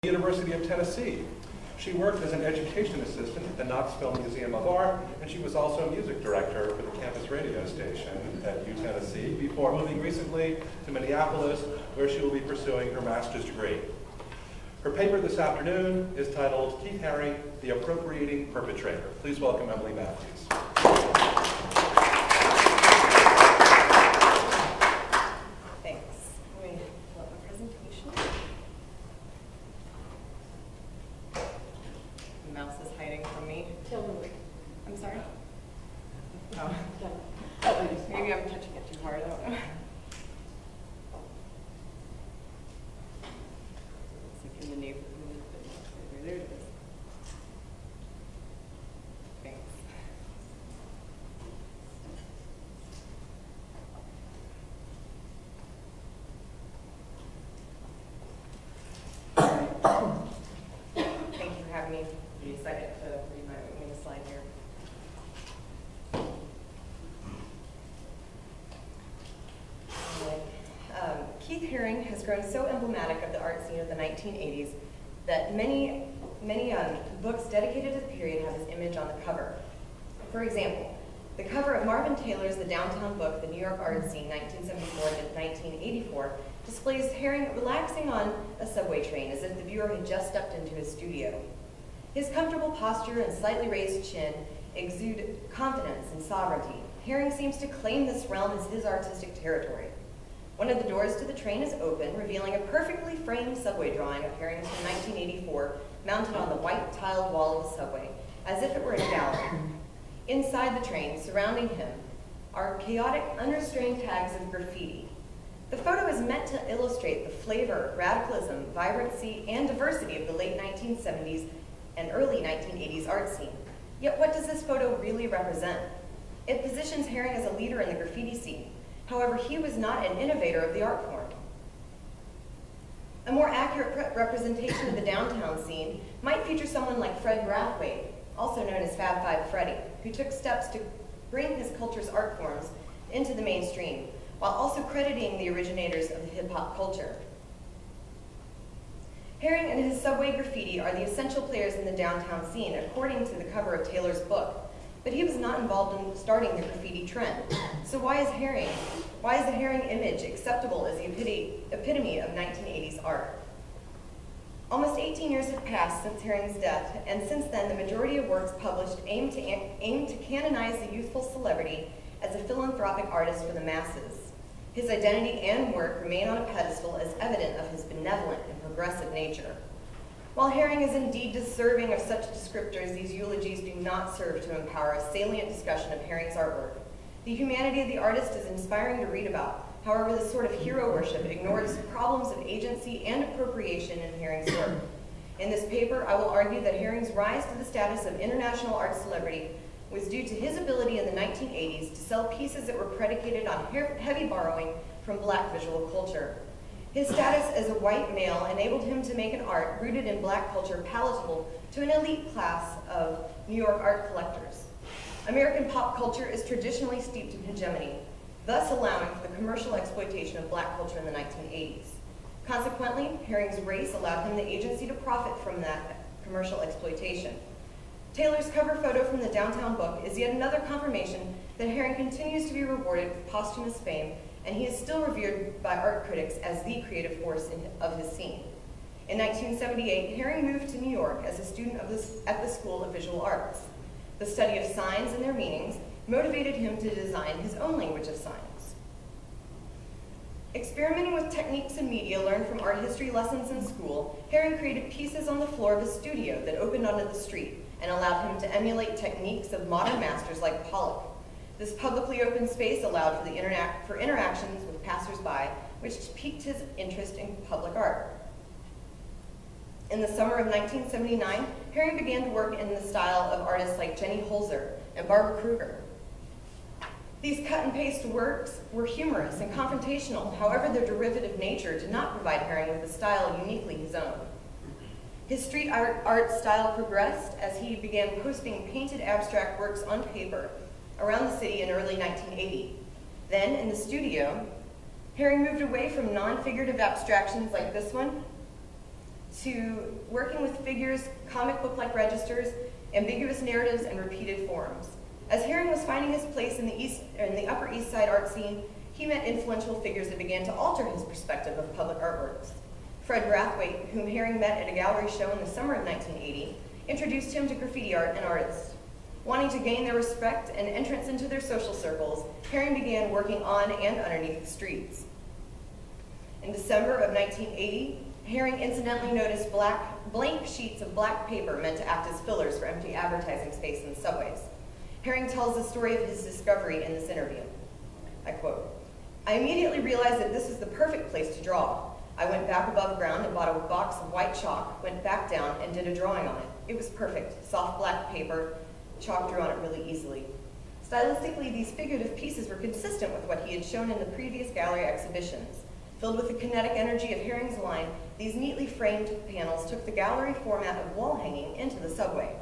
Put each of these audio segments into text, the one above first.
University of Tennessee. She worked as an education assistant at the Knoxville Museum of Art, and she was also a music director for the campus radio station at UTennessee before moving recently to Minneapolis, where she will be pursuing her master's degree. Her paper this afternoon is titled Keith Haring, the Appropriating Perpetrator. Please welcome Emily Matthews. Maybe I'm touching it too hard, I don't know. It's like in the neighborhood. There it is. Thanks. Thank you for having me. Be excited to read my slide here. Keith Haring has grown so emblematic of the art scene of the 1980s that many books dedicated to the period have his image on the cover. For example, the cover of Marvin Taylor's The Downtown Book, The New York Art Scene, 1974 to 1984, displays Haring relaxing on a subway train as if the viewer had just stepped into his studio. His comfortable posture and slightly raised chin exude confidence and sovereignty. Haring seems to claim this realm as his artistic territory. One of the doors to the train is open, revealing a perfectly framed subway drawing of Haring from 1984, mounted on the white tiled wall of the subway, as if it were in a gallery. Inside the train, surrounding him, are chaotic, unrestrained tags of graffiti. The photo is meant to illustrate the flavor, radicalism, vibrancy, and diversity of the late 1970s and early 1980s art scene. Yet what does this photo really represent? It positions Haring as a leader in the graffiti scene. However, he was not an innovator of the art form. A more accurate representation of the downtown scene might feature someone like Fred Brathwaite, also known as Fab Five Freddy, who took steps to bring his culture's art forms into the mainstream, while also crediting the originators of the hip-hop culture. Haring and his subway graffiti are the essential players in the downtown scene, according to the cover of Taylor's book. But he was not involved in starting the graffiti trend. So why is the Haring image acceptable as the epitome of 1980s art? Almost 18 years have passed since Haring's death, and since then the majority of works published aim to canonize the youthful celebrity as a philanthropic artist for the masses. His identity and work remain on a pedestal as evident of his benevolent and progressive nature. While Haring is indeed deserving of such descriptors, these eulogies do not serve to empower a salient discussion of Haring's artwork. The humanity of the artist is inspiring to read about. However, this sort of hero worship ignores problems of agency and appropriation in Haring's work. In this paper, I will argue that Haring's rise to the status of international art celebrity was due to his ability in the 1980s to sell pieces that were predicated on heavy borrowing from Black visual culture. His status as a white male enabled him to make an art rooted in Black culture palatable to an elite class of New York art collectors. American pop culture is traditionally steeped in hegemony, thus allowing for the commercial exploitation of Black culture in the 1980s. Consequently, Haring's race allowed him the agency to profit from that commercial exploitation. Taylor's cover photo from the Downtown Book is yet another confirmation that Haring continues to be rewarded with posthumous fame, and he is still revered by art critics as the creative force of his scene. In 1978, Haring moved to New York as a student at the School of Visual Arts. The study of signs and their meanings motivated him to design his own language of signs. Experimenting with techniques and media learned from art history lessons in school, Haring created pieces on the floor of his studio that opened onto the street and allowed him to emulate techniques of modern masters like Pollock. This publicly open space allowed for interactions with passersby, which piqued his interest in public art. In the summer of 1979, Haring began to work in the style of artists like Jenny Holzer and Barbara Kruger. These cut-and-paste works were humorous and confrontational. However, their derivative nature did not provide Haring with a style uniquely his own. His street art style progressed as he began posting painted abstract works on paper around the city in early 1980. Then, in the studio, Haring moved away from non-figurative abstractions like this one to working with figures, comic book-like registers, ambiguous narratives, and repeated forms. As Herring was finding his place in the Upper East Side art scene, he met influential figures that began to alter his perspective of public artworks. Fred Brathwaite, whom Herring met at a gallery show in the summer of 1980, introduced him to graffiti art and artists. Wanting to gain their respect and entrance into their social circles, Herring began working on and underneath the streets. In December of 1980, Herring incidentally noticed blank sheets of black paper meant to act as fillers for empty advertising space in subways. Herring tells the story of his discovery in this interview. I quote, "I immediately realized that this was the perfect place to draw. I went back above ground and bought a box of white chalk, went back down and did a drawing on it. It was perfect, soft black paper, chalk drew on it really easily." Stylistically, these figurative pieces were consistent with what he had shown in the previous gallery exhibitions. Filled with the kinetic energy of Herring's line, these neatly framed panels took the gallery format of wall hanging into the subway.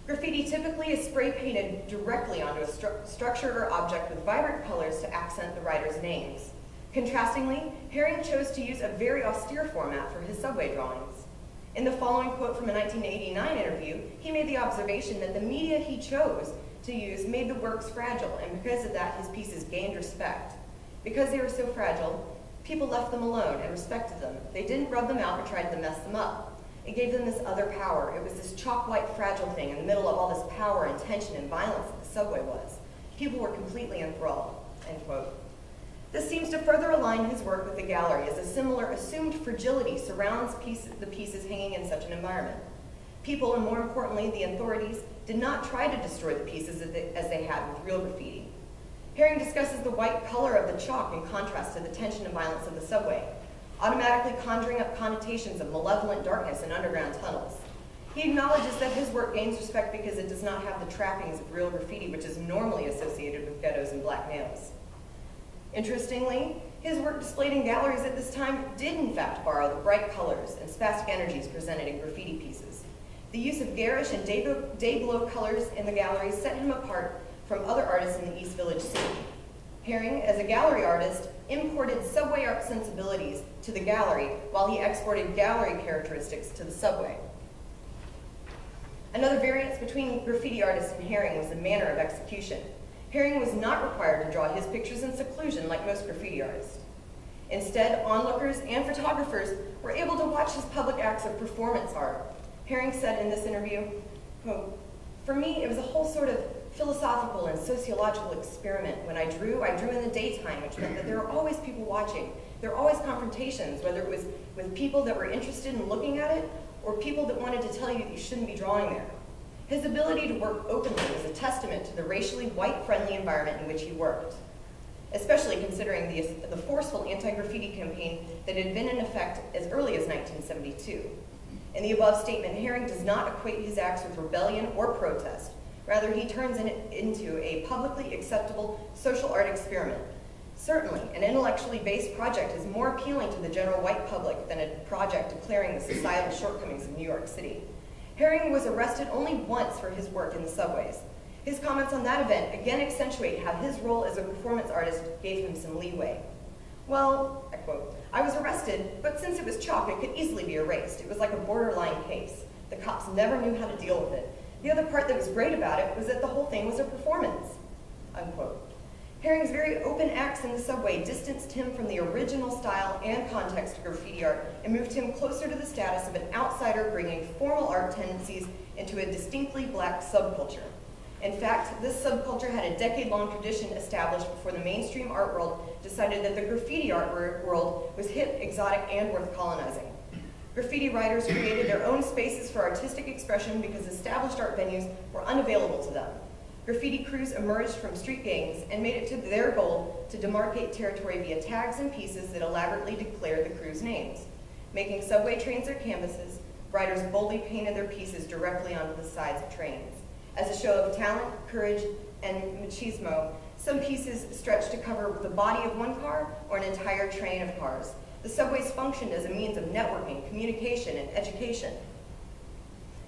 Graffiti typically is spray painted directly onto a structure or object with vibrant colors to accent the writer's names. Contrastingly, Herring chose to use a very austere format for his subway drawings. In the following quote from a 1989 interview, he made the observation that the media he chose to use made the works fragile, and because of that, his pieces gained respect. Because they were so fragile, people left them alone and respected them. They didn't rub them out or tried to mess them up. It gave them this other power. It was this chalk-white fragile thing in the middle of all this power and tension and violence that the subway was. People were completely enthralled, end quote. This seems to further align his work with the gallery, as a similar assumed fragility surrounds the pieces hanging in such an environment. People, and more importantly, the authorities, did not try to destroy the pieces as they had with real graffiti. Herring discusses the white color of the chalk in contrast to the tension and violence of the subway, automatically conjuring up connotations of malevolent darkness in underground tunnels. He acknowledges that his work gains respect because it does not have the trappings of real graffiti, which is normally associated with ghettos and black males. Interestingly, his work displayed in galleries at this time did in fact borrow the bright colors and spastic energies presented in graffiti pieces. The use of garish and day-glow colors in the galleries set him apart from other artists in the East Village scene. Herring, as a gallery artist, imported subway art sensibilities to the gallery while he exported gallery characteristics to the subway. Another variance between graffiti artists and Herring was the manner of execution. Herring was not required to draw his pictures in seclusion like most graffiti artists. Instead, onlookers and photographers were able to watch his public acts of performance art. Herring said in this interview, quote, "For me, it was a whole sort of philosophical and sociological experiment. When I drew in the daytime, which meant that there were always people watching. There were always confrontations, whether it was with people that were interested in looking at it or people that wanted to tell you that you shouldn't be drawing there." His ability to work openly was a testament to the racially white-friendly environment in which he worked, especially considering the forceful anti-graffiti campaign that had been in effect as early as 1972. In the above statement, Herring does not equate his acts with rebellion or protest. Rather, he turns it into a publicly acceptable social art experiment. Certainly, an intellectually based project is more appealing to the general white public than a project declaring the societal shortcomings of New York City. Herring was arrested only once for his work in the subways. His comments on that event again accentuate how his role as a performance artist gave him some leeway. "Well," I quote, "I was arrested, but since it was chalk, it could easily be erased. It was like a borderline case. The cops never knew how to deal with it. The other part that was great about it was that the whole thing was a performance," unquote. Herring's very open acts in the subway distanced him from the original style and context of graffiti art and moved him closer to the status of an outsider bringing formal art tendencies into a distinctly black subculture. In fact, this subculture had a decade-long tradition established before the mainstream art world decided that the graffiti art world was hip, exotic, and worth colonizing. Graffiti writers created their own spaces for artistic expression because established art venues were unavailable to them. Graffiti crews emerged from street gangs and made it to their goal to demarcate territory via tags and pieces that elaborately declared the crews' names. Making subway trains their canvases, writers boldly painted their pieces directly onto the sides of trains. As a show of talent, courage, and machismo, some pieces stretched to cover the body of one car or an entire train of cars. The subways functioned as a means of networking, communication, and education.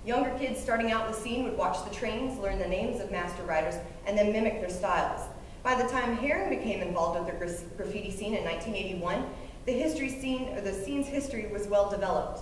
Younger kids starting out in the scene would watch the trains, learn the names of master writers, and then mimic their styles. By the time Herring became involved with the graffiti scene in 1981, The scene's history was well developed.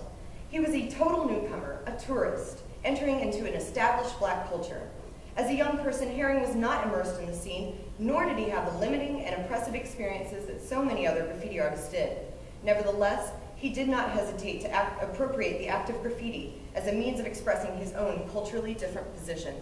He was a total newcomer, a tourist, entering into an established black culture. As a young person, Herring was not immersed in the scene, nor did he have the limiting and oppressive experiences that so many other graffiti artists did. Nevertheless, he did not hesitate to appropriate the act of graffiti as a means of expressing his own culturally different position.